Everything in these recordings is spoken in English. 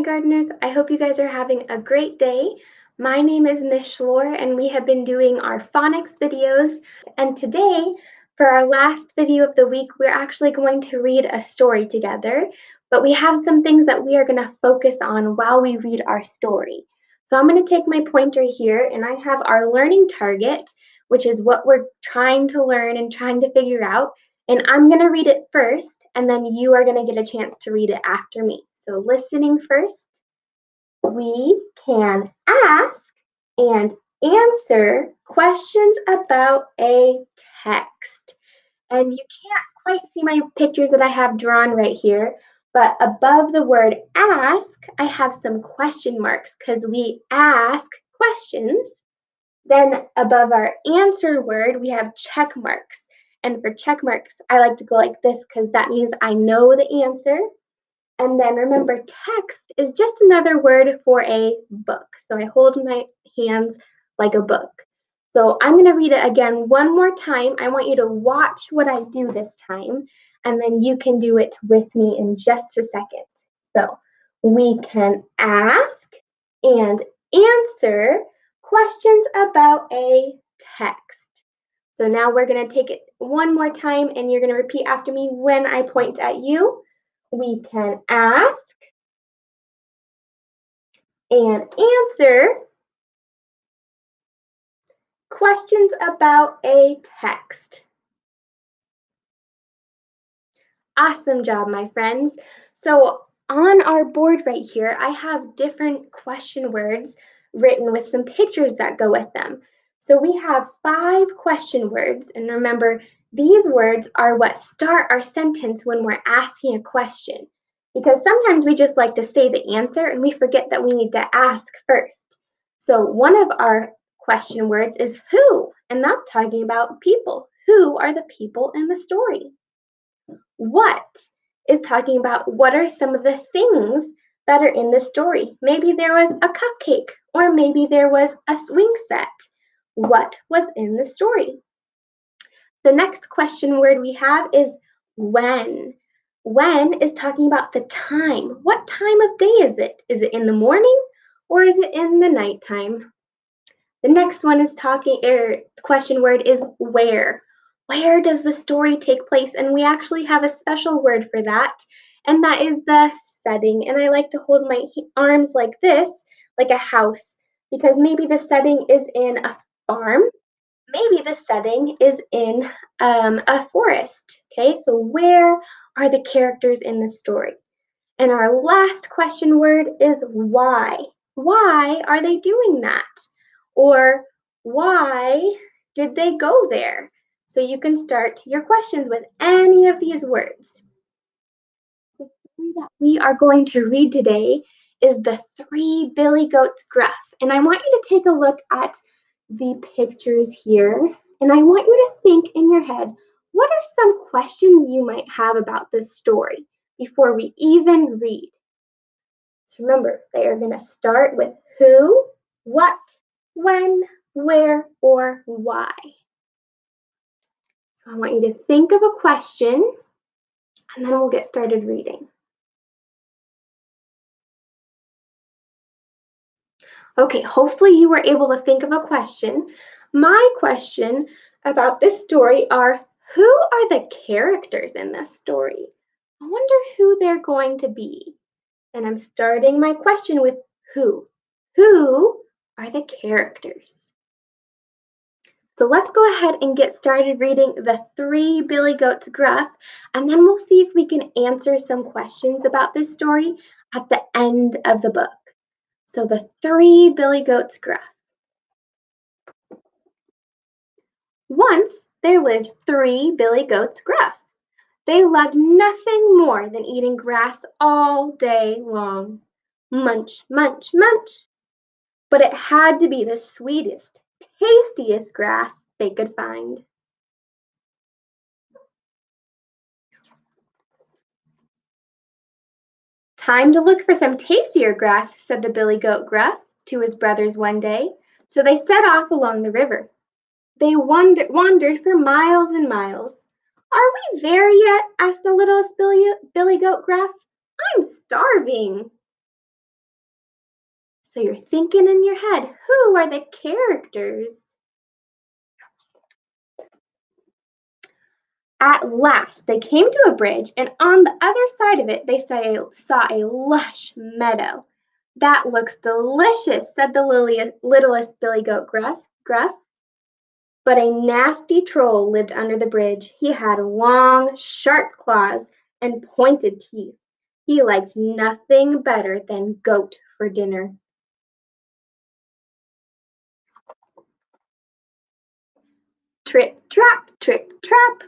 gardeners. I hope you guys are having a great day. My name is Miss Schlor, and we have been doing our phonics videos. And today, for our last video of the week, we're actually going to read a story together. But we have some things that we are going to focus on while we read our story. So I'm going to take my pointer here, and I have our learning target, which is what we're trying to learn and trying to figure out. And I'm going to read it first, and then you are going to get a chance to read it after me. So listening first, we can ask and answer questions about a text. And you can't quite see my pictures that I have drawn right here, but above the word ask, I have some question marks because we ask questions. Then above our answer word, we have check marks. And for check marks, I like to go like this because that means I know the answer. And then remember, text is just another word for a book. So I hold my hands like a book. So I'm going to read it again one more time. I want you to watch what I do this time, and then you can do it with me in just a second. So we can ask and answer questions about a text. So now we're going to take it one more time, and you're going to repeat after me when I point at you. We can ask and answer questions about a text. Awesome job, my friends. So on our board right here, I have different question words written with some pictures that go with them. So we have 5 question words, and remember, these words are what start our sentence when we're asking a question. Because sometimes we just like to say the answer and we forget that we need to ask first. So one of our question words is who, and that's talking about people. Who are the people in the story? What is talking about what are some of the things that are in the story. Maybe there was a cupcake, or maybe there was a swing set. What was in the story? The next question word we have is when. When is talking about the time. What time of day is it? Is it in the morning or is it in the nighttime? The next one is question word is where. Where does the story take place? And we actually have a special word for that, and that is the setting. And I like to hold my arms like this, like a house, because maybe the setting is in a farm. Maybe the setting is in a forest. Okay, so where are the characters in the story? And our last question word is why. Why are they doing that? Or why did they go there? So you can start your questions with any of these words. The story that we are going to read today is The Three Billy Goats Gruff. And I want you to take a look at the pictures here. And I want you to think in your head, what are some questions you might have about this story before we even read? So remember, they are going to start with who, what, when, where, or why. So I want you to think of a question, and then we'll get started reading. Okay, hopefully you were able to think of a question. My question about this story are, who are the characters in this story? I wonder who they're going to be. And I'm starting my question with who. Who are the characters? So let's go ahead and get started reading The Three Billy Goats Gruff, and then we'll see if we can answer some questions about this story at the end of the book. So The Three Billy Goats Gruff. Once there lived 3 Billy Goats Gruff. They loved nothing more than eating grass all day long. Munch, munch, munch. But it had to be the sweetest, tastiest grass they could find. Time to look for some tastier grass, said the Billy Goat Gruff to his brothers one day. So they set off along the river. They wandered for miles and miles. Are we there yet? Asked the littlest Billy Goat Gruff. I'm starving. So you're thinking in your head, who are the characters? At last, they came to a bridge, and on the other side of it, they saw a lush meadow. That looks delicious, said the littlest Billy Goat Gruff. But a nasty troll lived under the bridge. He had long, sharp claws and pointed teeth. He liked nothing better than goat for dinner. Trip, trap.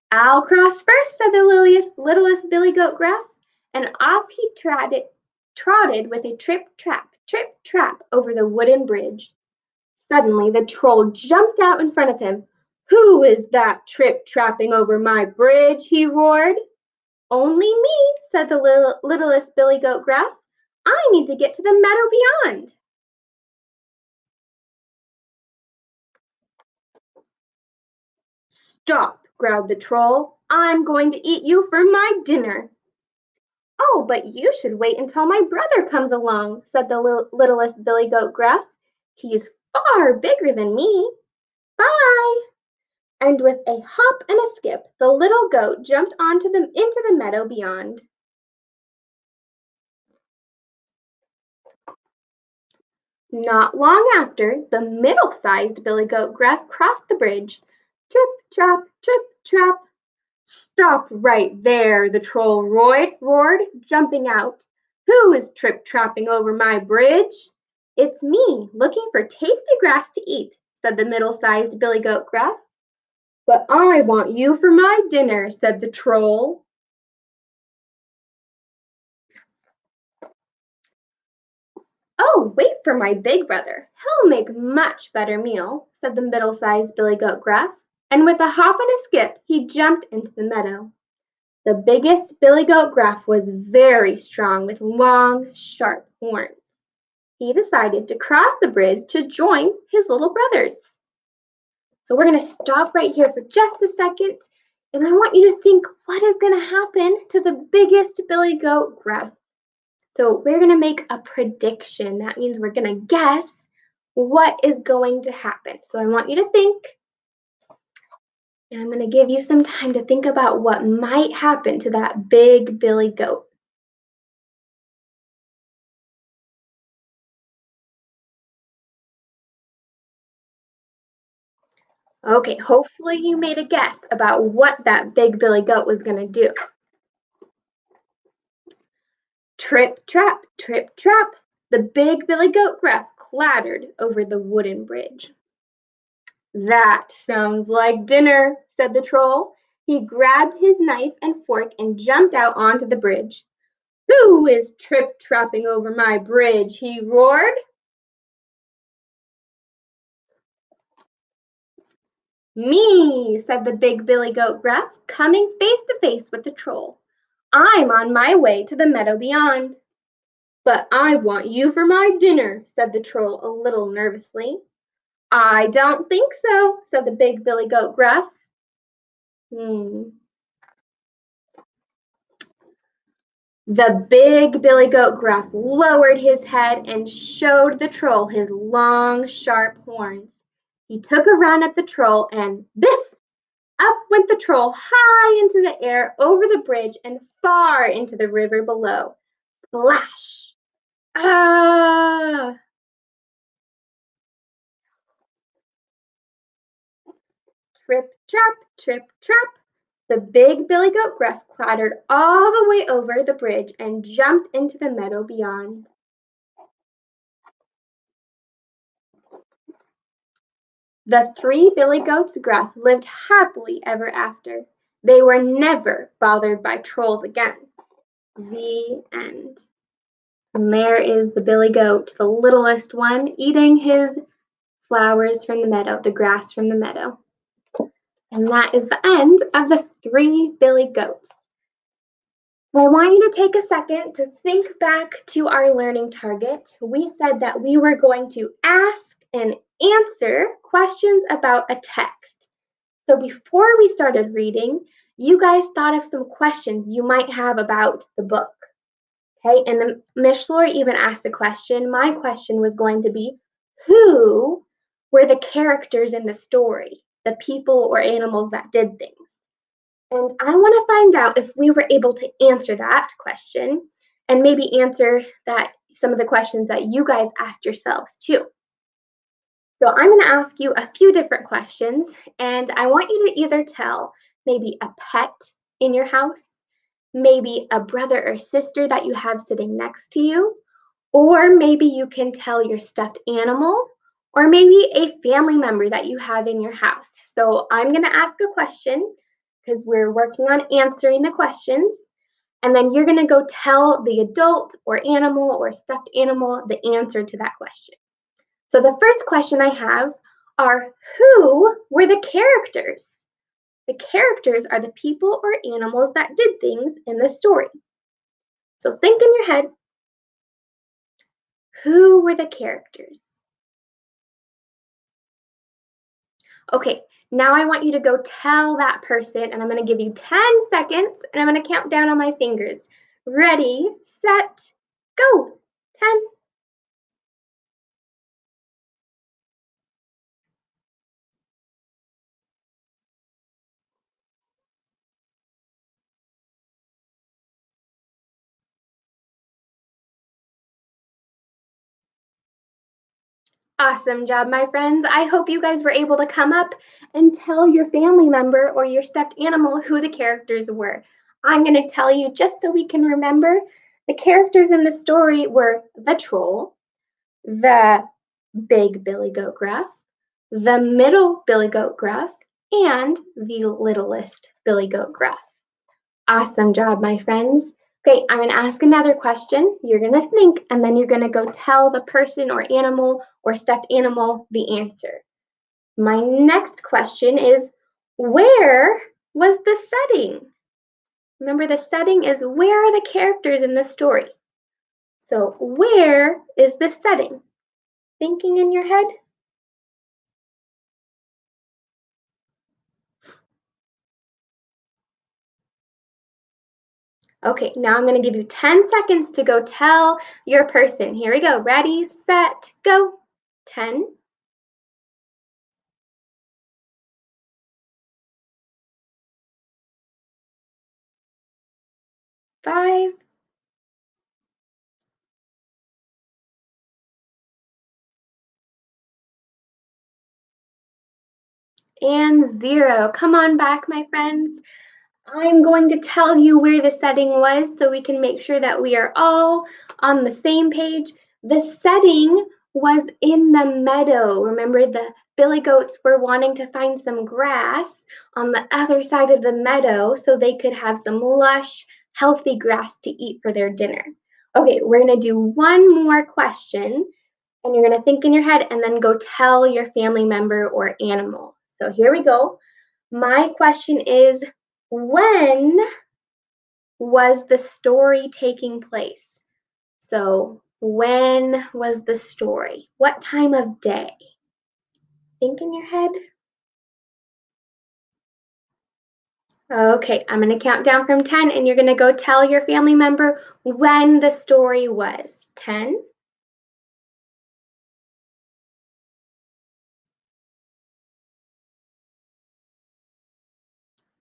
I'll cross first, said the littlest Billy Goat Gruff, and off he trotted with a trip, trap over the wooden bridge. Suddenly the troll jumped out in front of him. Who is that trip-trapping over my bridge? He roared. Only me, said the littlest Billy Goat Gruff. I need to get to the meadow beyond. Stop, growled the troll. I'm going to eat you for my dinner. Oh, but you should wait until my brother comes along, said the littlest Billy Goat Gruff. He's far bigger than me. Bye! And with a hop and a skip, the little goat jumped into the meadow beyond. Not long after, the middle-sized Billy Goat Gruff crossed the bridge. Trip, trap. Stop right there, the troll roared, jumping out. Who is trip-trapping over my bridge? It's me, looking for tasty grass to eat, said the middle-sized Billy Goat Gruff. But I want you for my dinner, said the troll. Oh, wait for my big brother. He'll make much better meal, said the middle-sized Billy Goat Gruff. And with a hop and a skip, he jumped into the meadow. The biggest Billy Goat Gruff was very strong with long, sharp horns. He decided to cross the bridge to join his little brothers. So we're going to stop right here for just a second, and I want you to think what is going to happen to the biggest Billy Goat Gruff. So we're going to make a prediction. That means we're going to guess what is going to happen. So I want you to think, and I'm going to give you some time to think about what might happen to that big Billy Goat. Okay, hopefully you made a guess about what that big Billy Goat was going to do. Trip, trap. The big Billy Goat Gruff clattered over the wooden bridge. That sounds like dinner, said the troll. He grabbed his knife and fork and jumped out onto the bridge. Who is trip-trapping over my bridge? He roared. Me, said the big Billy Goat Gruff, coming face to face with the troll. I'm on my way to the meadow beyond. But I want you for my dinner, said the troll a little nervously. I don't think so, said the big Billy Goat Gruff. The big Billy Goat Gruff lowered his head and showed the troll his long, sharp horns. He took a run at the troll and biff! Up went the troll high into the air, over the bridge, and far into the river below. Splash! Ah! Trip, trap. The big Billy Goat Gruff clattered all the way over the bridge and jumped into the meadow beyond. The three Billy Goats Gruff lived happily ever after. They were never bothered by trolls again. The end. And there is the Billy Goat, the littlest one, eating his flowers from the meadow, the grass from the meadow. And that is the end of the three Billy Goats. Well, I want you to take a second to think back to our learning target. We said that we were going to ask and answer questions about a text. So before we started reading, you guys thought of some questions you might have about the book. Okay, and then Miss Laura even asked a question. My question was going to be, who were the characters in the story, the people or animals that did things? And I want to find out if we were able to answer that question and maybe answer that some of the questions that you guys asked yourselves too. So I'm going to ask you a few different questions, and I want you to either tell maybe a pet in your house, maybe a brother or sister that you have sitting next to you, or maybe you can tell your stuffed animal, or maybe a family member that you have in your house. So I'm going to ask a question because we're working on answering the questions. And then you're going to go tell the adult or animal or stuffed animal the answer to that question. So the first question I have are, who were the characters? The characters are the people or animals that did things in the story. So think in your head, who were the characters? Okay, now I want you to go tell that person, and I'm going to give you 10 seconds, and I'm going to count down on my fingers. Ready, set, go. 10. Awesome job, my friends. I hope you guys were able to come up and tell your family member or your stuffed animal who the characters were. I'm going to tell you just so we can remember. The characters in the story were the troll, the big Billy Goat Gruff, the middle Billy Goat Gruff, and the littlest Billy Goat Gruff. Awesome job, my friends. Okay, I'm going to ask another question. You're going to think, and then you're going to go tell the person or animal or stuffed animal the answer. My next question is, where was the setting? Remember, the setting is where are the characters in the story? So, where is the setting? Thinking in your head? Okay, now I'm going to give you 10 seconds to go tell your person. Here we go. Ready, set, go. 10, 5, and 0. Come on back, my friends. I'm going to tell you where the setting was so we can make sure that we are all on the same page. The setting was in the meadow. Remember, the billy goats were wanting to find some grass on the other side of the meadow so they could have some lush, healthy grass to eat for their dinner. Okay, we're going to do one more question, and you're going to think in your head and then go tell your family member or animal. So here we go. My question is, when was the story taking place? So, when was the story? What time of day? Think in your head. Okay, I'm going to count down from 10 and you're going to go tell your family member when the story was. 10,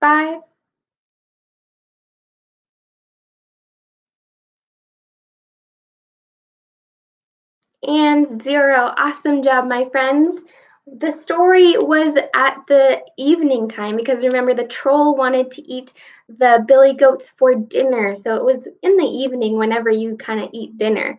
5, and 0. Awesome job, my friends. The story was at the evening time because remember, the troll wanted to eat the billy goats for dinner. So it was in the evening whenever you kind of eat dinner.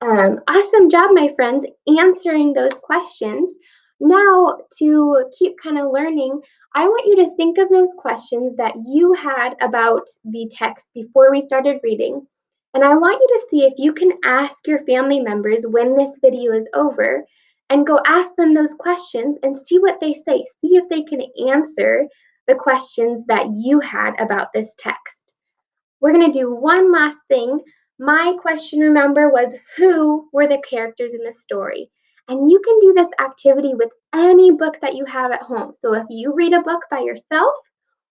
Awesome job, my friends, answering those questions. Now, to keep kind of learning, I want you to think of those questions that you had about the text before we started reading. And I want you to see if you can ask your family members when this video is over and go ask them those questions and see what they say. See if they can answer the questions that you had about this text. We're going to do one last thing. My question, remember, was who were the characters in the story? And you can do this activity with any book that you have at home. So if you read a book by yourself,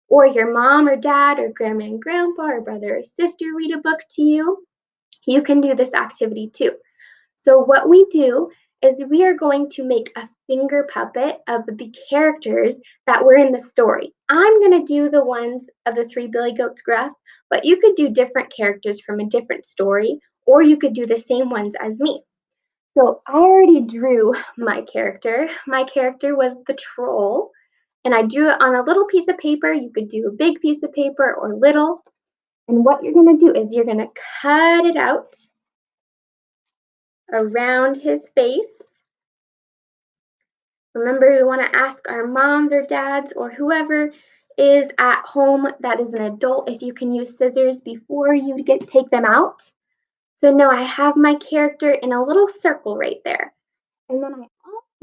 or your mom or dad or grandma and grandpa or brother or sister read a book to you, you can do this activity too. So what we do is we are going to make a finger puppet of the characters that were in the story. I'm going to do the ones of the Three Billy Goats Gruff, but you could do different characters from a different story, or you could do the same ones as me. So I already drew my character. My character was the troll, and I drew it on a little piece of paper. You could do a big piece of paper or little. And what you're going to do is you're going to cut it out around his face. Remember, we want to ask our moms or dads or whoever is at home that is an adult if you can use scissors before you take them out. So now I have my character in a little circle right there. And then I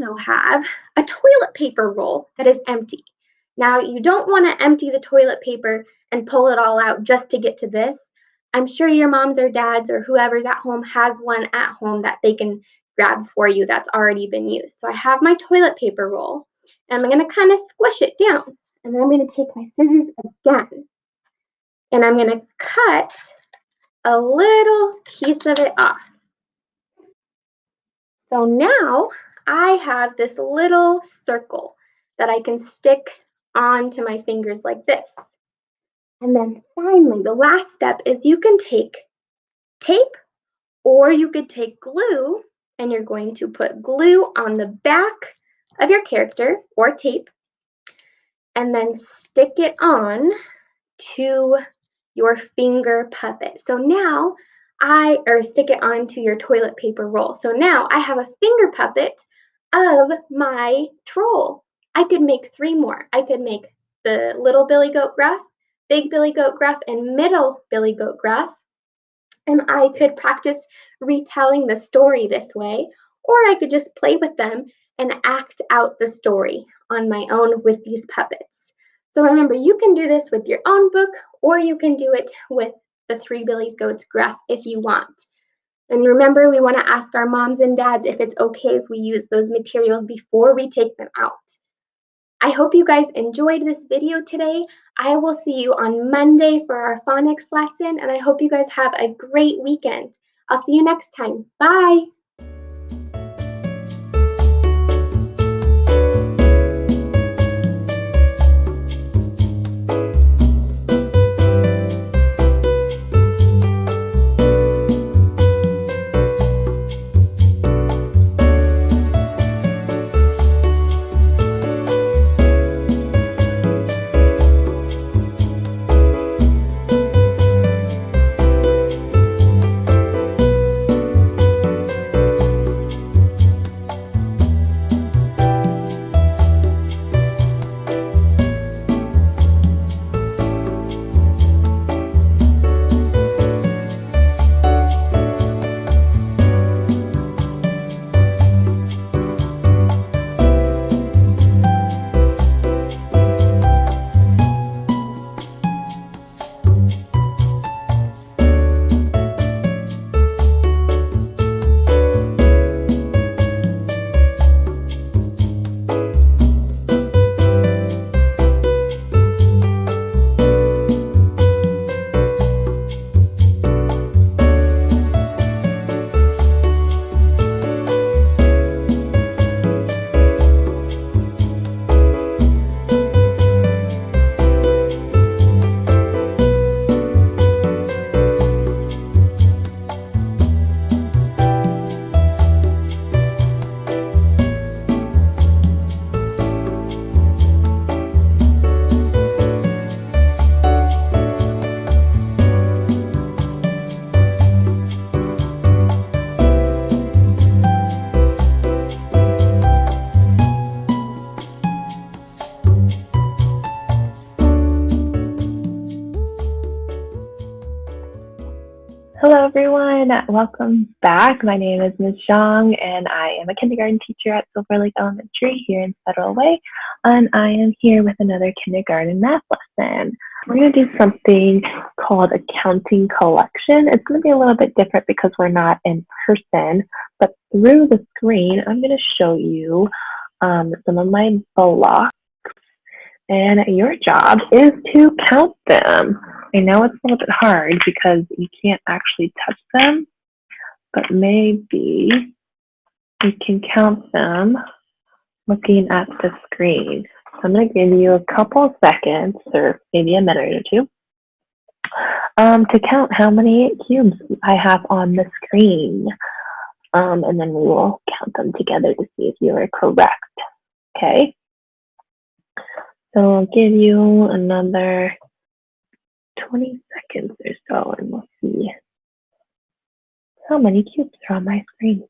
also have a toilet paper roll that is empty. Now, you don't want to empty the toilet paper and pull it all out just to get to this. I'm sure your moms or dads or whoever's at home has one at home that they can grab for you that's already been used. So I have my toilet paper roll, and I'm going to kind of squish it down. And then I'm going to take my scissors again, and I'm going to cut a little piece of it off. So now I have this little circle that I can stick onto my fingers like this. And then finally, the last step is you can take tape or you could take glue, and you're going to put glue on the back of your character or tape and then stick it on to your finger puppet. So now stick it onto your toilet paper roll. So now I have a finger puppet of my troll. I could make 3 more. I could make the little Billy Goat Gruff, big Billy Goat Gruff, and middle Billy Goat Gruff. And I could practice retelling the story this way, or I could just play with them and act out the story on my own with these puppets. So remember, you can do this with your own book, or you can do it with the Three Billy Goats Gruff if you want. And remember, we want to ask our moms and dads if it's okay if we use those materials before we take them out. I hope you guys enjoyed this video today. I will see you on Monday for our phonics lesson, and I hope you guys have a great weekend. I'll see you next time. Bye! Hello, everyone. Welcome back. My name is Ms. Zhang, and I am a kindergarten teacher at Silver Lake Elementary here in Federal Way, and I am here with another kindergarten math lesson. We're going to do something called a counting collection. It's going to be a little bit different because we're not in person, but through the screen, I'm going to show you some of my blocks, and your job is to count them. I know it's a little bit hard because you can't actually touch them, but maybe we can count them looking at the screen. So I'm going to give you a couple seconds, or maybe a minute or two, to count how many cubes I have on the screen. And then we will count them together to see if you are correct. Okay? So I'll give you another 20 seconds or so, and we'll see how many cubes are on my screen.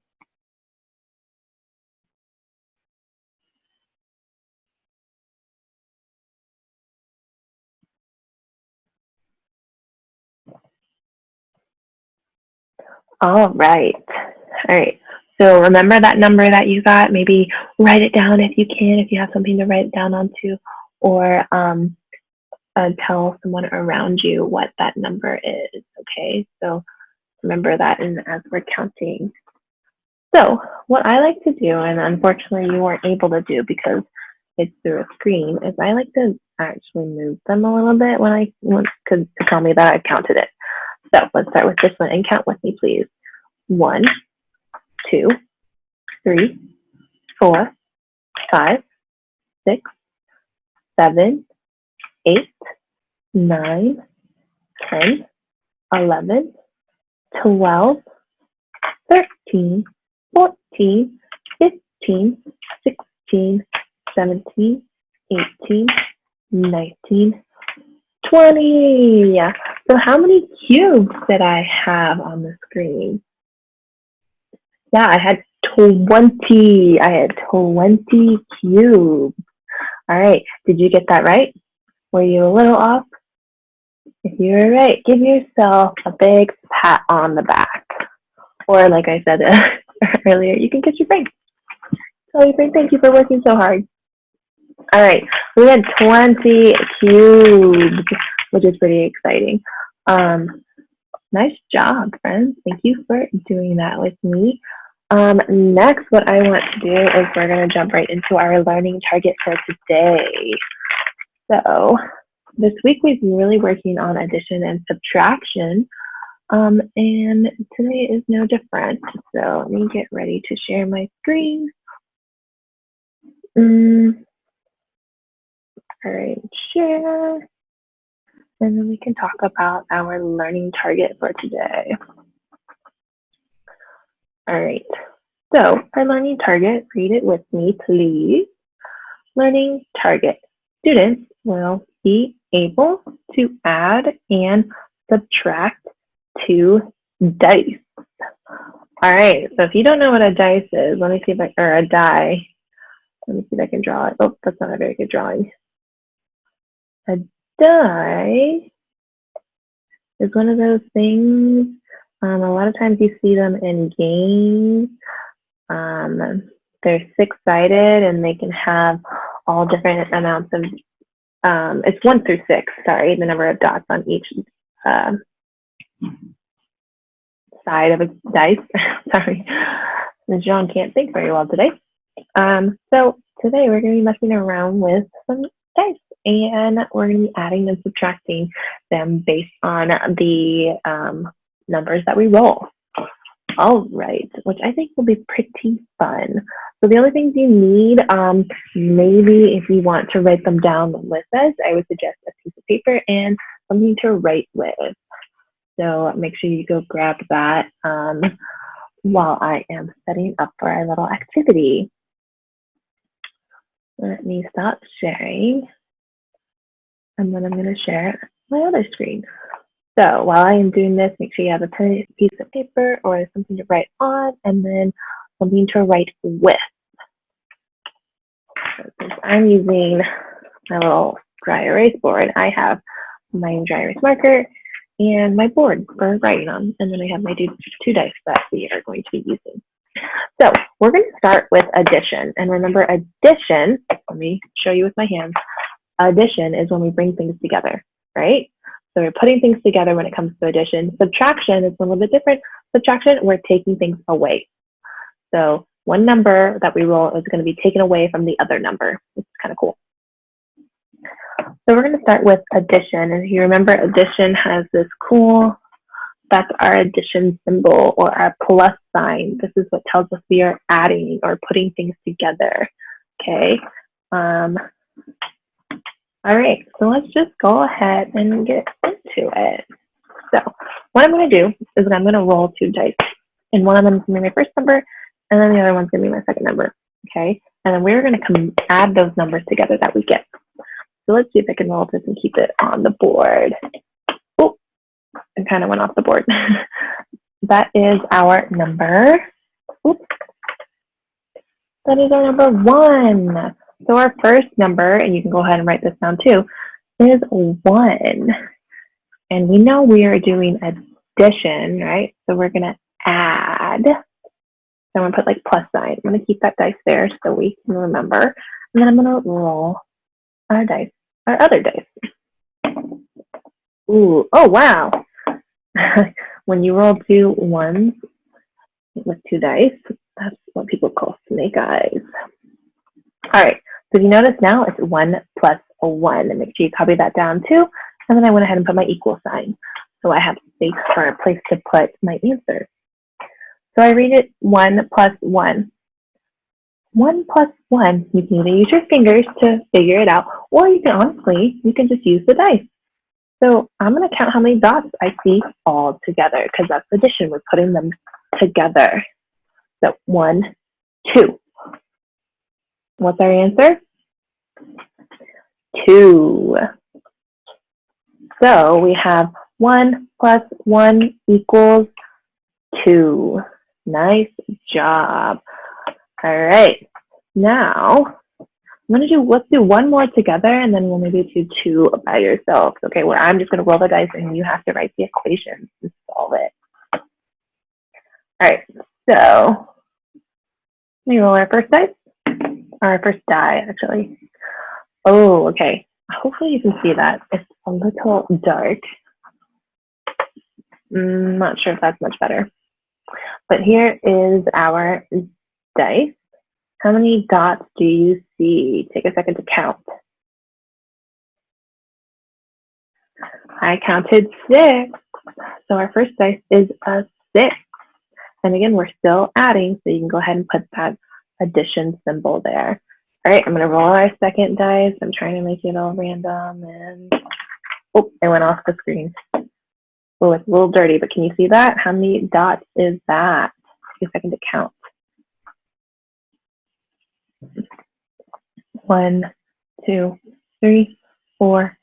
All right. All right. So remember that number that you got. Maybe write it down if you can, if you have something to write it down onto, or tell someone around you what that number is. Okay. So remember that as we're counting. So what I like to do, and unfortunately you weren't able to do because it's through a screen, is I like to actually move them a little bit when I want to tell me that I've counted it. So let's start with this one and count with me, please. 1, 2, 3, 4, 5, 6, 7, 8, 9, 10, 11, 12, 13, 14, 15, 16, 17, 18, 19, 20. So how many cubes did I have on the screen? Yeah, I had 20. I had 20 cubes. All right. Did you get that right? Were you a little off? If you were right, give yourself a big pat on the back. Or like I said earlier, you can kiss your brain. Tell your brain, thank you for working so hard. All right. We had 20 cubes, which is pretty exciting. Nice job, friends. Thank you for doing that with me. Next, what I want to do is we're going to jump right into our learning target for today. So this week we've been really working on addition and subtraction, and today is no different. So let me get ready to share my screen. All right, share, and then we can talk about our learning target for today. All right, so our learning target, read it with me, please. Learning target. Students will be able to add and subtract 2 dice. All right, so if you don't know what a dice is, let me see if I, or a die. Let me see if I can draw it. Oh, that's not a very good drawing. A die is one of those things, a lot of times you see them in games. They're 6-sided and they can have all different amounts of, it's 1 through 6, sorry, the number of dots on each side of a dice. Sorry, Ms. John can't think very well today. So today we're going to be messing around with some dice, and we're going to be adding and subtracting them based on the numbers that we roll. All right, which I think will be pretty fun. So the only things you need, maybe if you want to write them down with us, I would suggest a piece of paper and something to write with. So make sure you go grab that while I am setting up for our little activity. Let me stop sharing, and then I'm going to share my other screen. So while I am doing this, make sure you have a piece of paper or something to write on, and then something to write with. So since I'm using my little dry erase board, I have my dry erase marker and my board for writing on, and then I have my 2 dice that we are going to be using. So we're going to start with addition, and remember addition, let me show you with my hands, addition is when we bring things together, right? So we're putting things together when it comes to addition. Subtraction is a little bit different. Subtraction, we're taking things away. So one number that we roll is going to be taken away from the other number. It's kind of cool. So we're going to start with addition. And if you remember, addition has this cool That's our addition symbol or our plus sign. This is what tells us we are adding or putting things together. Okay. All right, so let's just go ahead and get into it. So what I'm going to do is I'm going to roll 2 dice, and one of them is going to be my first number, and then the other one's going to be my second number. Okay, and then we're going to add those numbers together that we get. So let's see if I can roll this and keep it on the board. Oh, it kind of went off the board. That is our number. Oops. That is our number 1. So our first number, and you can go ahead and write this down too, is 1. And we know we are doing addition, right? So we're going to add. So I'm going to put like plus sign. I'm going to keep that dice there so we can remember. And then I'm going to roll our dice, our other dice. Ooh, oh wow. When you roll 2 ones with 2 dice, that's what people call snake eyes. All right, so if you notice now, it's 1 plus a 1. And make sure you copy that down too. And then I went ahead and put my equal sign. So I have space for a place to put my answer. So I read it 1 plus 1. 1 plus 1, you can either use your fingers to figure it out, or you can honestly, you can just use the dice. So I'm going to count how many dots I see all together, because that's addition. We're putting them together. So 1, 2. What's our answer? 2. So we have 1 plus 1 equals 2. Nice job. All right. Now, let's do one more together, and then we'll maybe do 2 by yourself. Okay, where I'm just going to roll the dice and you have to write the equations and solve it. All right, so let me roll our first dice, or our first die, actually. Oh, okay. Hopefully you can see that. It's a little dark. Not sure if that's much better. But here is our dice. How many dots do you see? Take a second to count. I counted 6. So our first dice is a 6. And again, we're still adding, so you can go ahead and put that addition symbol there. All right, I'm going to roll our second dice. I'm trying to make it all random, and oh, it went off the screen. Oh, it's a little dirty, but can you see that? How many dots is that? Take a second to count. 1, 2, 3, 4,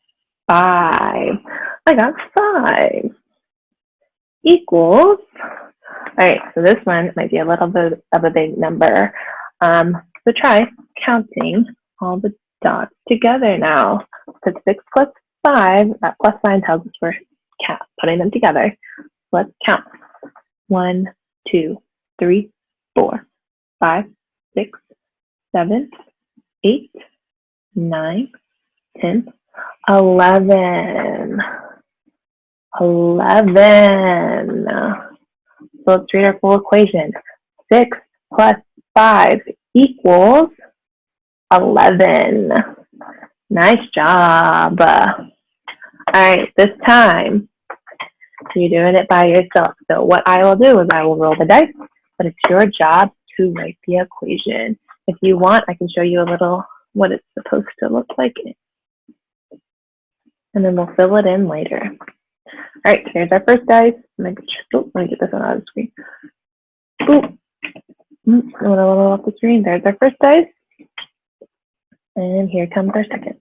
5. I got 5. Equals. All right, so this one might be a little bit of a big number. So try counting all the dots together now. So 6 plus 5, that plus sign tells us we're putting them together. Let's count. 1, 2, 3, 4, 5, 6, 7, 8, 9, 10, 11. 11. So let's read our full equation. 6 plus 5 equals 11. Nice job. All right, this time you're doing it by yourself. So what I will do is I will roll the dice, but it's your job to write the equation. If you want, I can show you a little what it's supposed to look like, and then we'll fill it in later. All right, so here's our first dice. Let me get this one out of the screen. Ooh, I went a little off the screen. There's our first dice. And here comes our second.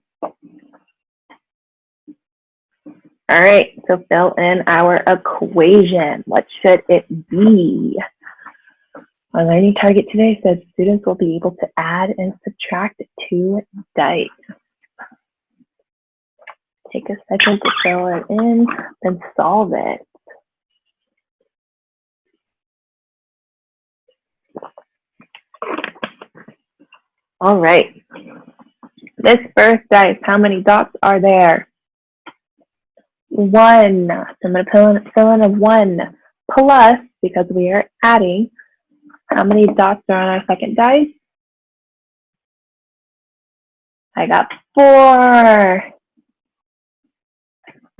All right, so fill in our equation. What should it be? Our learning target today says students will be able to add and subtract 2 dice. Take a second to fill it in, then solve it. All right. This first dice, how many dots are there? 1. So I'm going to fill in a 1 plus, because we are adding. How many dots are on our second dice? I got 4.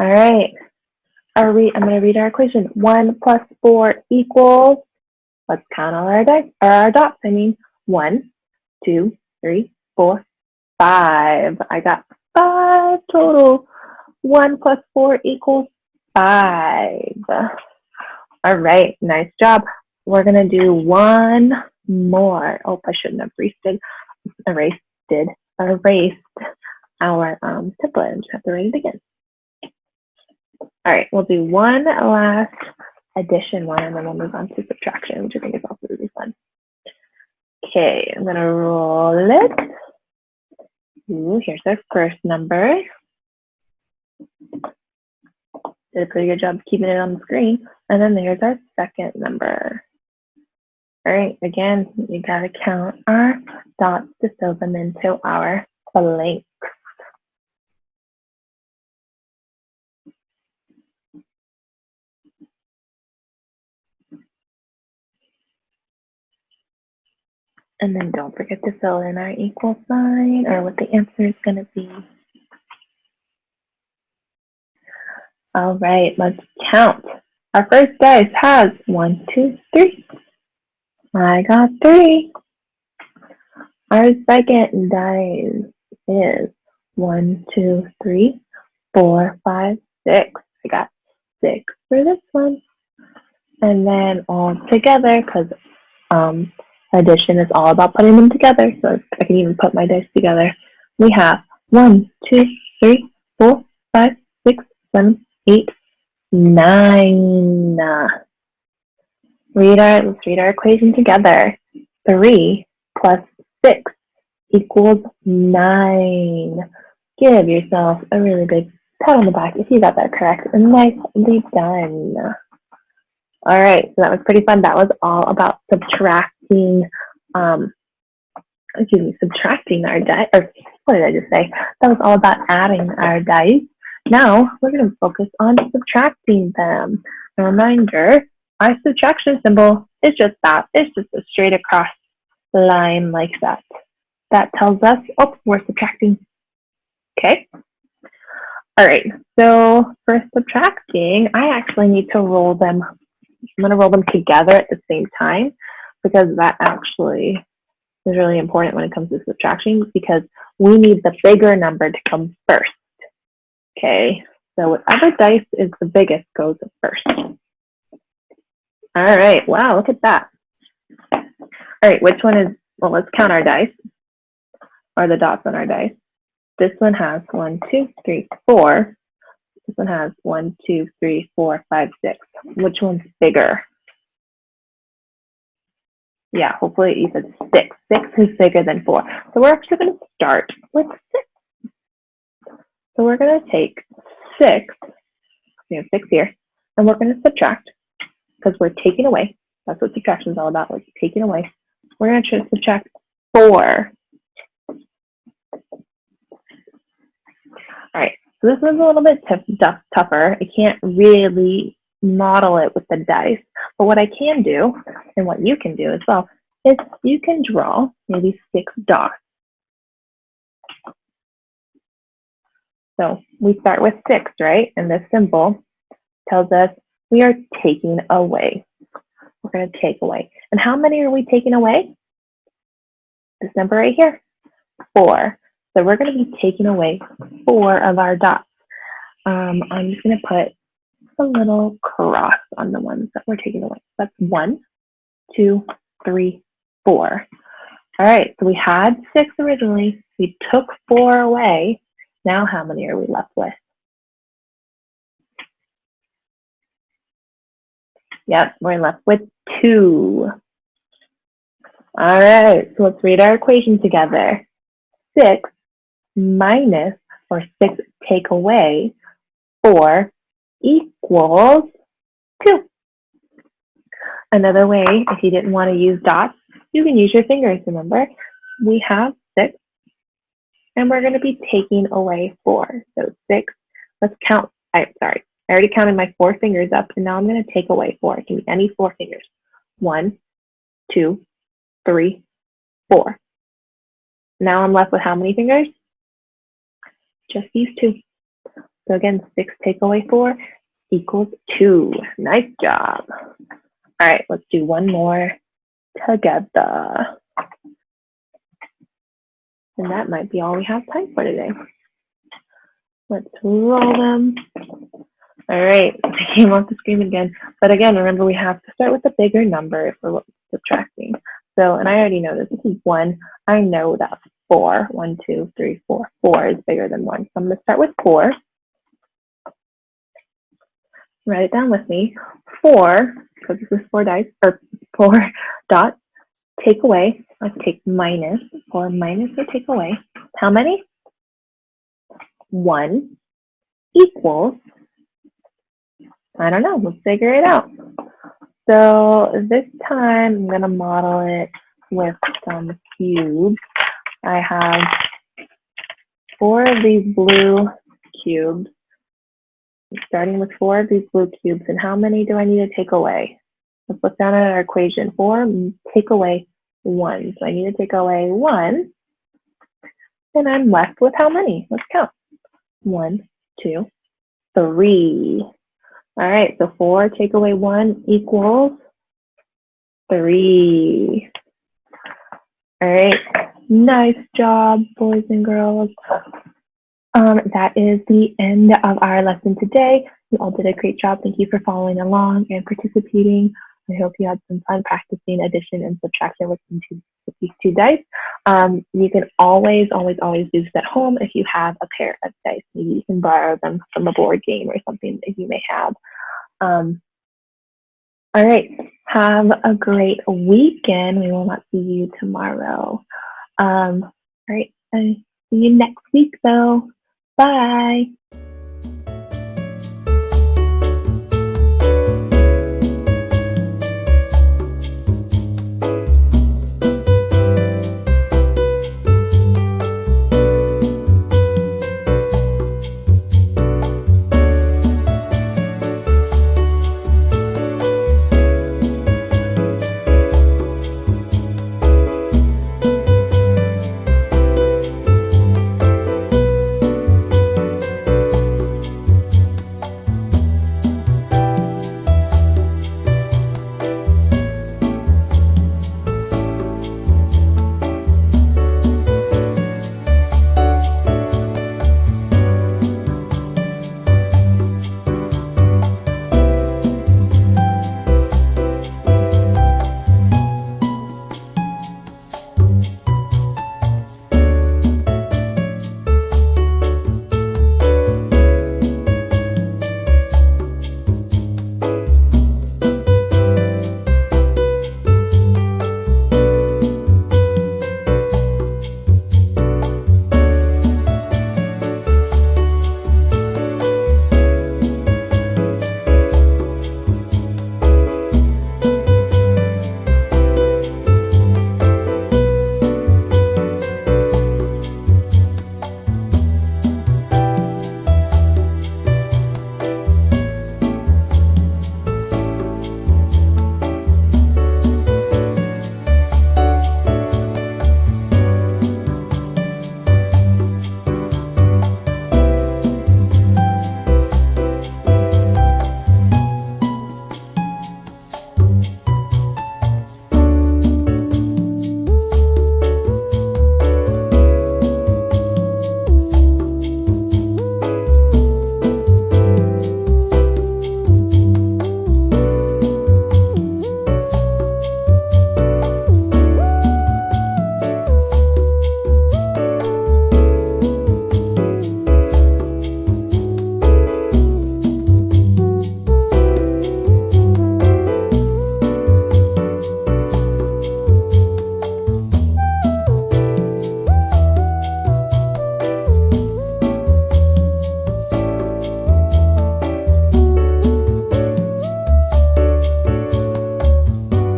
All right. I'm going to read our equation. 1 plus 4 equals, let's count all our dice, or our dots, I mean. 1, 2, 3, 4, 5. I got 5 total. 1 plus 4 equals 5. All right, nice job. We're going to do one more. Oh, I shouldn't have erased our template and just have to write it again. All right, we'll do one last addition one, and then we'll move on to subtraction, which I think is also really fun. Okay, I'm gonna roll it. Ooh, here's our first number. Did a pretty good job keeping it on the screen. And then there's our second number. All right, again, you gotta count our dots to fill them into our blanks. And then don't forget to fill in our equal sign or what the answer is going to be. All right, let's count. Our first dice has 1, 2, 3. I got 3. Our second dice is 1, 2, 3, 4, 5, 6. I got 6 for this one. And then all together, because addition is all about putting them together, so I can even put my dice together. We have 1, 2, 3, 4, 5, 6, 7, 8, 9. Let's read our equation together. 3 plus 6 equals 9. Give yourself a really big pat on the back if you got that correct. And nicely done. All right, so that was pretty fun. That was all about subtracting our dice, or what did I just say? That was all about adding our dice. Now we're going to focus on subtracting them. A reminder, our subtraction symbol is just that. It's just a straight across line like that. That tells us, oh, we're subtracting. Okay. All right, so for subtracting, I actually need to roll them. I'm going to roll them together at the same time because that actually is really important when it comes to subtraction because we need the bigger number to come first. Okay, so whatever dice is the biggest goes first. All right, wow, look at that. All right, which one is, well, let's count our dice, or the dots on our dice. This one has 1, 2, 3, 4. This one has 1, 2, 3, 4, 5, 6. Which one's bigger? Yeah, hopefully you said 6. 6 is bigger than 4. So we're actually going to start with 6. So we're going to take 6. We have 6 here. And we're going to subtract because we're taking away. That's what subtraction is all about. We're taking away. We're going to subtract 4. All right. So this one's a little bit tougher. I can't really model it with the dice. But what I can do, and what you can do as well, is you can draw maybe 6 dots. So we start with 6, right? And this symbol tells us we are taking away. We're going to take away. And how many are we taking away? This number right here, 4. So we're going to be taking away 4 of our dots. I'm just going to put a little cross on the ones that we're taking away. That's 1, 2, 3, 4. All right, so we had 6 originally. We took 4 away. Now how many are we left with? Yep, we're left with 2. All right, so let's read our equation together. 6 minus, or 6 take away, 4 equals 2. Another way, if you didn't want to use dots, you can use your fingers. Remember, we have 6, and we're going to be taking away 4. So 6, let's count. I already counted my 4 fingers up, and now I'm going to take away 4. It can be any 4 fingers. 1, 2, 3, 4. Now I'm left with how many fingers? Just these 2. So again, 6 take away 4 equals 2. Nice job. All right, let's do one more together. And that might be all we have time for today. Let's roll them. All right, they came off the screen again. But again, remember we have to start with a bigger number if we're subtracting. So, and I already know this. This is 1. I know that 4. 1, 2, 3, 4. 4 is bigger than 1. So I'm going to start with 4. Write it down with me. 4, because this is 4 dice, or 4 dots. Take away. Let's take minus. 4 minus or take away. How many? 1 equals, I don't know, let's figure it out. So this time I'm going to model it with some cubes. I have 4 of these blue cubes, starting with 4 of these blue cubes. And how many do I need to take away? Let's look down at our equation. 4, take away 1. So I need to take away 1. And I'm left with how many? Let's count. 1, 2, 3. All right, so 4 take away 1 equals 3. All right, nice job, boys and girls. That is the end of our lesson today. You all did a great job. Thank you for following along and participating. I hope you had some fun practicing addition and subtraction with these 2 dice. You can always use it at home if you have a pair of dice. Maybe you can borrow them from a board game or something that you may have. All right, have a great weekend. We will not see you tomorrow. All right, see you next week though. Bye.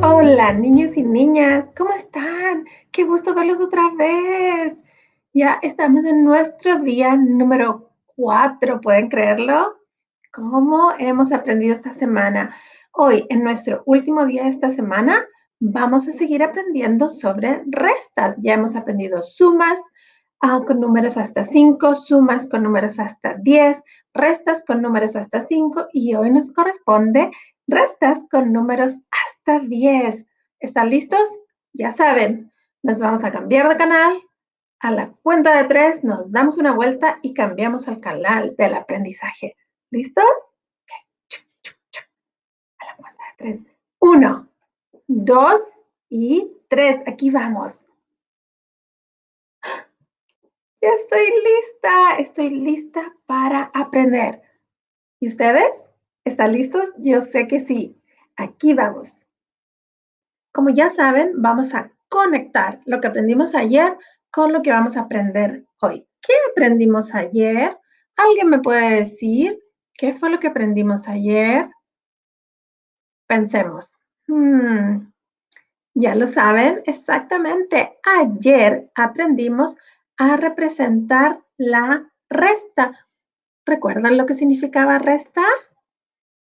Hola, niños y niñas, ¿cómo están? Qué gusto verlos otra vez. Ya estamos en nuestro día número 4, ¿pueden creerlo? ¿Cómo hemos aprendido esta semana? Hoy, en nuestro último día de esta semana, vamos a seguir aprendiendo sobre restas. Ya hemos aprendido sumas, con números hasta 5, sumas con números hasta 10, restas con números hasta 5 y hoy nos corresponde restas con números hasta 10. ¿Están listos? Ya saben, nos vamos a cambiar de canal. A la cuenta de 3 nos damos una vuelta y cambiamos al canal del aprendizaje. ¿Listos? A la cuenta de 3. 1, 2 y 3. Aquí vamos. Ya estoy lista para aprender. ¿Y ustedes? ¿Están listos? Yo sé que sí. Aquí vamos. Como ya saben, vamos a conectar lo que aprendimos ayer con lo que vamos a aprender hoy. ¿Qué aprendimos ayer? ¿Alguien me puede decir qué fue lo que aprendimos ayer? Pensemos. Ya lo saben, exactamente. Ayer aprendimos a representar la resta. ¿Recuerdan lo que significaba resta?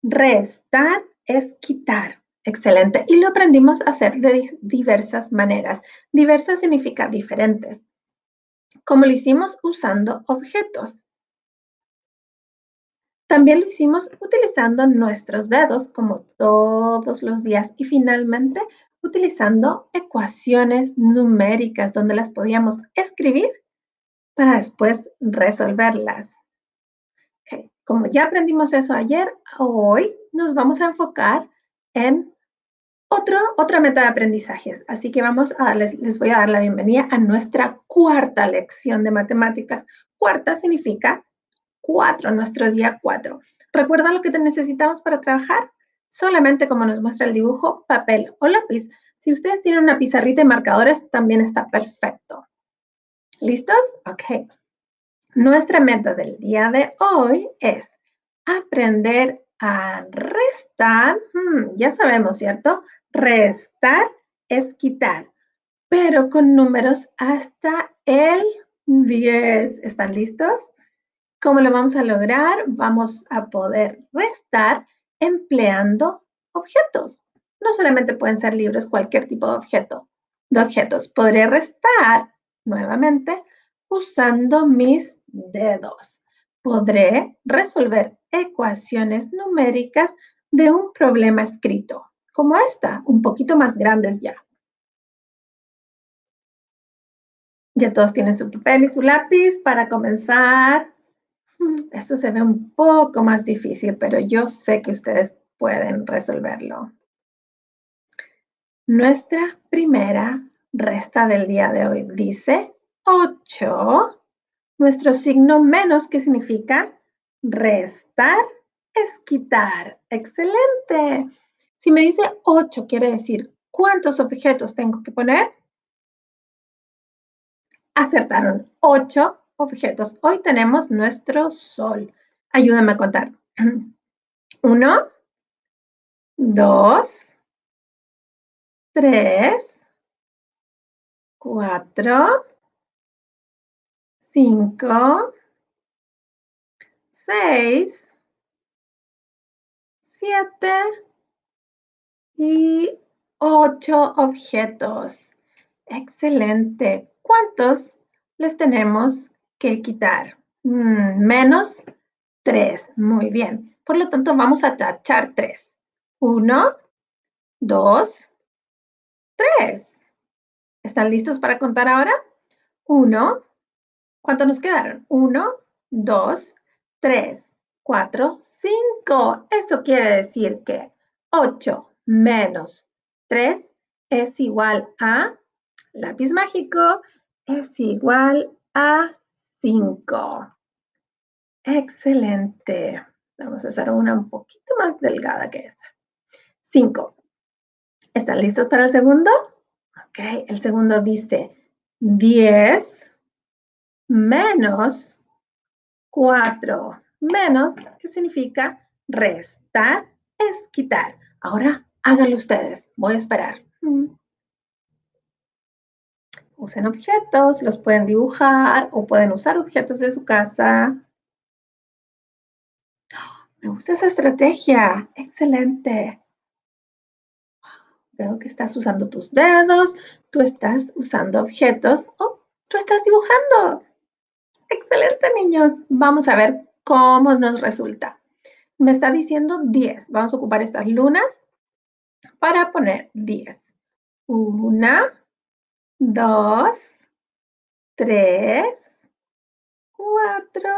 Restar es quitar. Excelente. Y lo aprendimos a hacer de diversas maneras. Diversas significa diferentes. Como lo hicimos usando objetos. También lo hicimos utilizando nuestros dedos como todos los días. Y finalmente, utilizando ecuaciones numéricas donde las podíamos escribir para después resolverlas. Okay. Como ya aprendimos eso ayer, hoy nos vamos a enfocar en otra meta de aprendizajes. Así que les voy a dar la bienvenida a nuestra cuarta lección de matemáticas. Cuarta significa 4, nuestro día 4. ¿Recuerda lo que necesitamos para trabajar? Solamente como nos muestra el dibujo, papel o lápiz. Si ustedes tienen una pizarrita y marcadores, también está perfecto. ¿Listos? Ok. Nuestra meta del día de hoy es aprender a restar. Ya sabemos, ¿cierto? Restar es quitar, pero con números hasta el 10. ¿Están listos? ¿Cómo lo vamos a lograr? Vamos a poder restar empleando objetos. No solamente pueden ser libros, cualquier tipo de objetos. Podré restar nuevamente usando mis dedos. Podré resolver ecuaciones numéricas de un problema escrito, como esta, un poquito más grandes ya. Ya todos tienen su papel y su lápiz para comenzar. Esto se ve un poco más difícil, pero yo sé que ustedes pueden resolverlo. Nuestra primera resta del día de hoy dice 8. Nuestro signo menos, ¿qué significa? Restar es quitar. ¡Excelente! Si me dice 8, quiere decir, ¿cuántos objetos tengo que poner? Acertaron, 8 objetos. Hoy tenemos nuestro sol. Ayúdame a contar. 1, 2, 3, 4, 5, 6, 7 y 8 objetos. Excelente. ¿Cuántos les tenemos que quitar? Menos 3. Muy bien. Por lo tanto, vamos a tachar 3. 1, 2, 3. ¿Están listos para contar ahora? 1. ¿Cuántos nos quedaron? 1, 2, 3, 4, 5. Eso quiere decir que 8 menos 3 es igual a, lápiz mágico, es igual a 5. Excelente. Vamos a usar una un poquito más delgada que esa. 5. ¿Están listos para el segundo? Ok, el segundo dice 10 menos 4. Menos, ¿qué significa? Restar es quitar. Ahora háganlo ustedes. Voy a esperar. Usen objetos, los pueden dibujar o pueden usar objetos de su casa. Me gusta esa estrategia. Excelente. Veo que estás usando tus dedos, tú estás usando objetos o tú estás dibujando. Excelente, niños. Vamos a ver cómo nos resulta. Me está diciendo 10. Vamos a ocupar estas lunas para poner 10. 1, 2, 3, 4,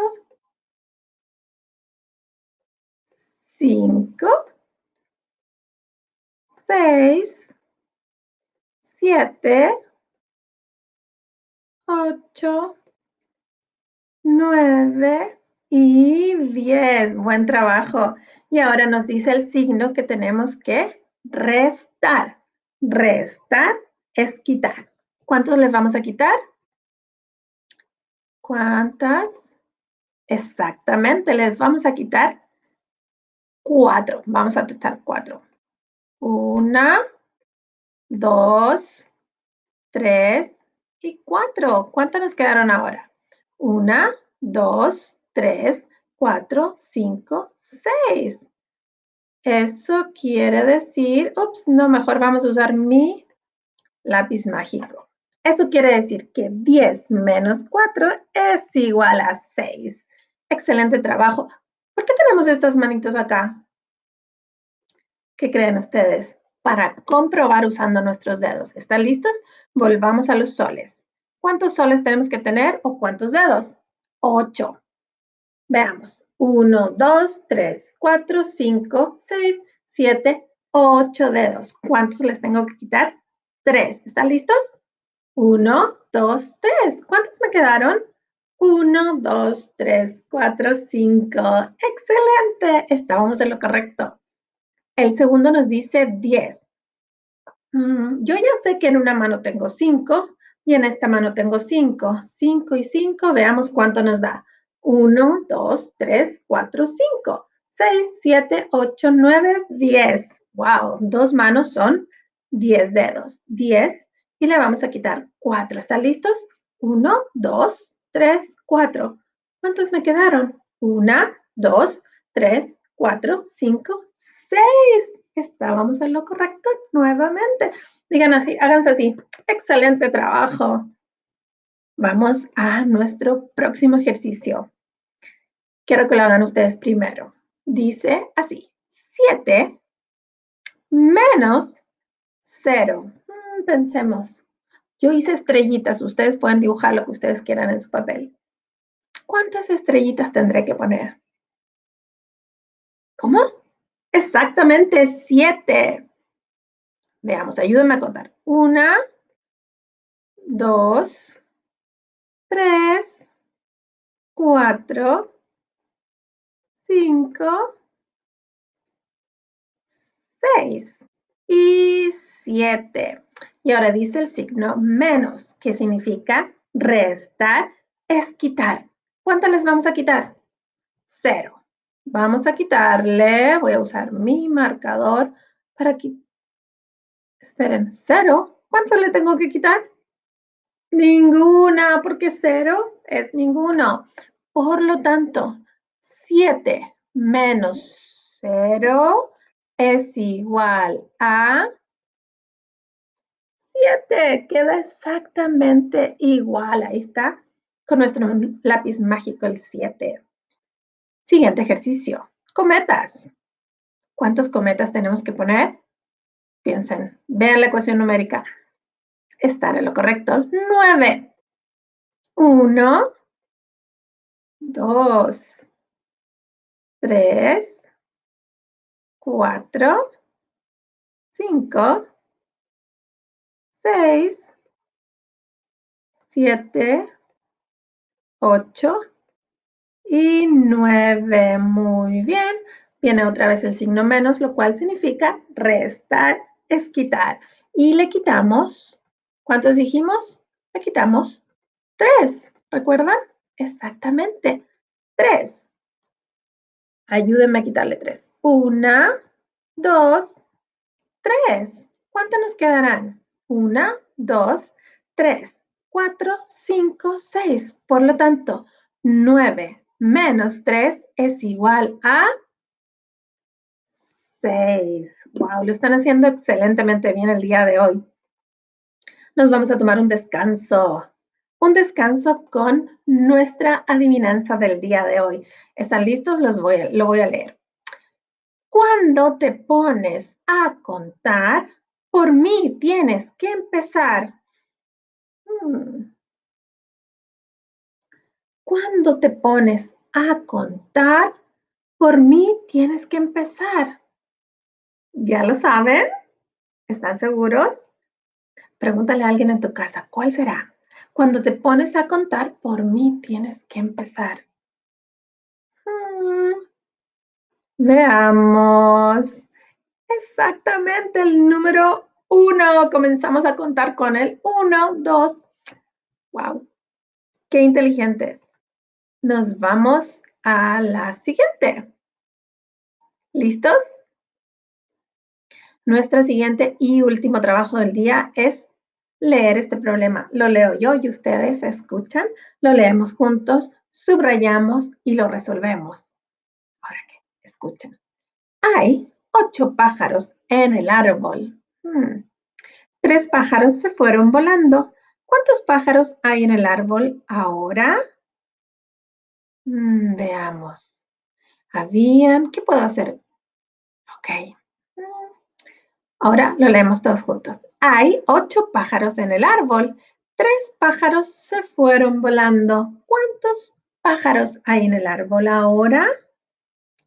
5, 6, 7, 8, 9 y 10. Buen trabajo. Y ahora nos dice el signo que tenemos que restar. Restar es quitar. ¿Cuántos les vamos a quitar? ¿Cuántas? Exactamente, les vamos a quitar 4. Vamos a testar 4. 1, 2, 3 y 4. ¿Cuántas nos quedaron ahora? 1, 2, 3, 4, 5, 6. Eso quiere decir, ups, no, mejor vamos a usar mi lápiz mágico. Eso quiere decir que 10 menos 4 es igual a 6. Excelente trabajo. ¿Por qué tenemos estas manitos acá? ¿Qué creen ustedes? Para comprobar usando nuestros dedos. ¿Están listos? Volvamos a los soles. ¿Cuántos soles tenemos que tener o cuántos dedos? 8. Veamos. 1, 2, 3, 4, 5, 6, 7, 8 dedos. ¿Cuántos les tengo que quitar? 3. ¿Están listos? 1, 2, 3. ¿Cuántos me quedaron? 1, 2, 3, 4, 5. Excelente. Estábamos en lo correcto. El segundo nos dice 10. Yo ya sé que en una mano tengo 5 y en esta mano tengo 5. 5 y 5, veamos cuánto nos da. 1, 2, 3, 4, 5, 6, 7, 8, 9, 10. ¡Wow! Dos manos son 10 dedos. 10 y le vamos a quitar 4. ¿Están listos? 1, 2, 3, 4. ¿Cuántos me quedaron? 1, 2, 3, 4, 5, 6. Estábamos en lo correcto nuevamente. Digan así, háganse así. Excelente trabajo. Vamos a nuestro próximo ejercicio. Quiero que lo hagan ustedes primero. Dice así, 7 menos 0. Pensemos. Yo hice estrellitas. Ustedes pueden dibujar lo que ustedes quieran en su papel. ¿Cuántas estrellitas tendré que poner? ¿Cómo? Exactamente 7. Veamos, ayúdenme a contar. 1, 2, 3, 4, 5, 6 y 7. Y ahora dice el signo menos, que significa restar, es quitar. ¿Cuánto les vamos a quitar? 0. Vamos a quitarle, voy a usar mi marcador para quitar. Esperen, 0. ¿Cuánto le tengo que quitar? Ninguna, porque 0 es ninguno. Por lo tanto, 7 menos 0 es igual a 7. Queda exactamente igual. Ahí está, con nuestro lápiz mágico el 7. Siguiente ejercicio. Cometas. ¿Cuántos cometas tenemos que poner? Piensen, vean la ecuación numérica. Están en lo correcto. 9. 1, 2, 3, 4, 5, 6, 7, 8 y 9. Muy bien. Viene otra vez el signo menos, lo cual significa restar, es quitar. Y le quitamos, ¿cuántos dijimos? Le quitamos 3. ¿Recuerdan? Exactamente, 3. Ayúdenme a quitarle 3. 1, 2, 3. ¿Cuántos nos quedarán? 1, 2, 3, 4, 5, 6. Por lo tanto, 9 menos 3 es igual a 6. Wow, lo están haciendo excelentemente bien el día de hoy. Nos vamos a tomar un descanso. un descanso con nuestra adivinanza del día de hoy. ¿Están listos? Lo voy a leer. Cuando te pones a contar, por mí tienes que empezar. Cuando te pones a contar, por mí tienes que empezar. ¿Ya lo saben? ¿Están seguros? Pregúntale a alguien en tu casa, ¿cuál será? Cuando te pones a contar, por mí tienes que empezar. Veamos. Exactamente el número 1. Comenzamos a contar con el 1, 2. ¡Wow! ¡Qué inteligentes! Nos vamos a la siguiente. ¿Listos? Nuestro siguiente y último trabajo del día es leer este problema. Lo leo yo y ustedes escuchan, lo leemos juntos, subrayamos y lo resolvemos. Ahora que escuchen. Hay 8 pájaros en el árbol. 3 pájaros se fueron volando. ¿Cuántos pájaros hay en el árbol ahora? Veamos. ¿Qué puedo hacer? Ok. Ahora lo leemos todos juntos. Hay 8 pájaros en el árbol. 3 pájaros se fueron volando. ¿Cuántos pájaros hay en el árbol ahora?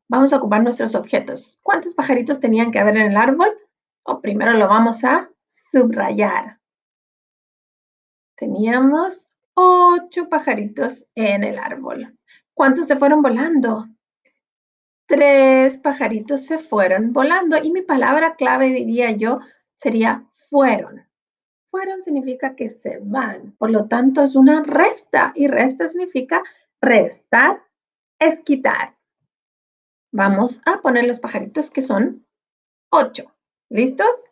Vamos a ocupar nuestros objetos. ¿Cuántos pajaritos tenían que haber en el árbol? Primero lo vamos a subrayar. Teníamos 8 pajaritos en el árbol. ¿Cuántos se fueron volando? 3 pajaritos se fueron volando. Y mi palabra clave, diría yo, sería fueron. Fueron significa que se van. Por lo tanto, es una resta. Y resta significa restar, es quitar. Vamos a poner los pajaritos que son 8. ¿Listos?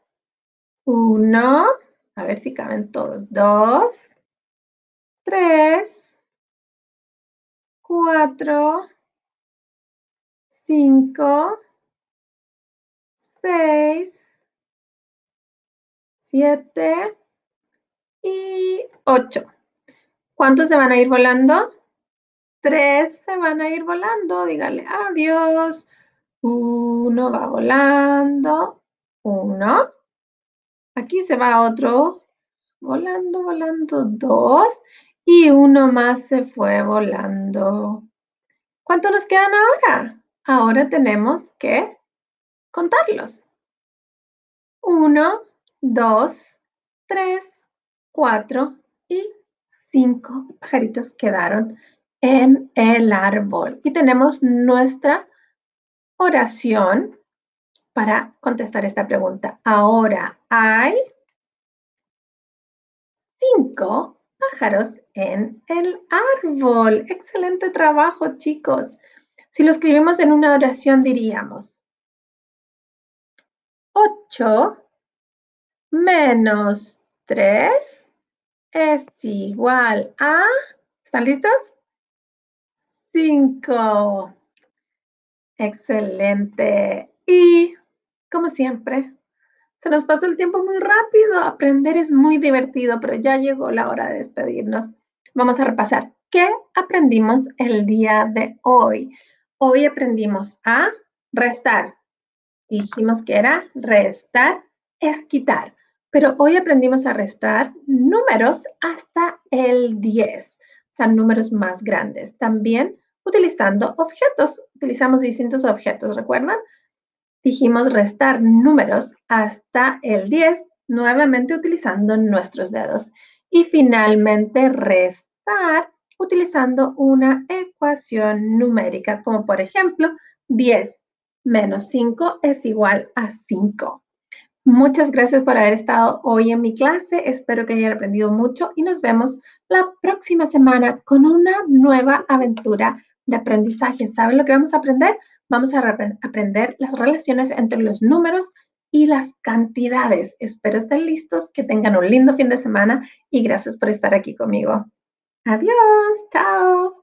1. A ver si caben todos. 2. 3. 4. 5. 6. 7. Y 8. ¿Cuántos se van a ir volando? 3 se van a ir volando. Dígale adiós. 1 va volando. 1. Aquí se va otro. Volando, volando. 2. Y 1 más se fue volando. ¿Cuántos nos quedan ahora? Ahora tenemos que contarlos. 1, 2, 3, 4 y 5 pajaritos quedaron en el árbol. Y tenemos nuestra oración para contestar esta pregunta. Ahora hay 5 pájaros en el árbol. Excelente trabajo, chicos. Si lo escribimos en una oración diríamos 8 menos 3 es igual a, ¿están listos? 5. Excelente. Y como siempre, se nos pasó el tiempo muy rápido. Aprender es muy divertido, pero ya llegó la hora de despedirnos. Vamos a repasar. ¿Qué aprendimos el día de hoy? Hoy aprendimos a restar. Dijimos que era restar es quitar. Pero hoy aprendimos a restar números hasta el 10, o sea, números más grandes. También utilizando objetos. Utilizamos distintos objetos, ¿recuerdan? Dijimos restar números hasta el 10, nuevamente utilizando nuestros dedos. Y finalmente restar utilizando una ecuación numérica, como por ejemplo, 10 menos 5 es igual a 5. Muchas gracias por haber estado hoy en mi clase. Espero que hayan aprendido mucho y nos vemos la próxima semana con una nueva aventura de aprendizaje. ¿Saben lo que vamos a aprender? Vamos a aprender las relaciones entre los números y las cantidades. Espero estén listos, que tengan un lindo fin de semana y gracias por estar aquí conmigo. Adiós, chao.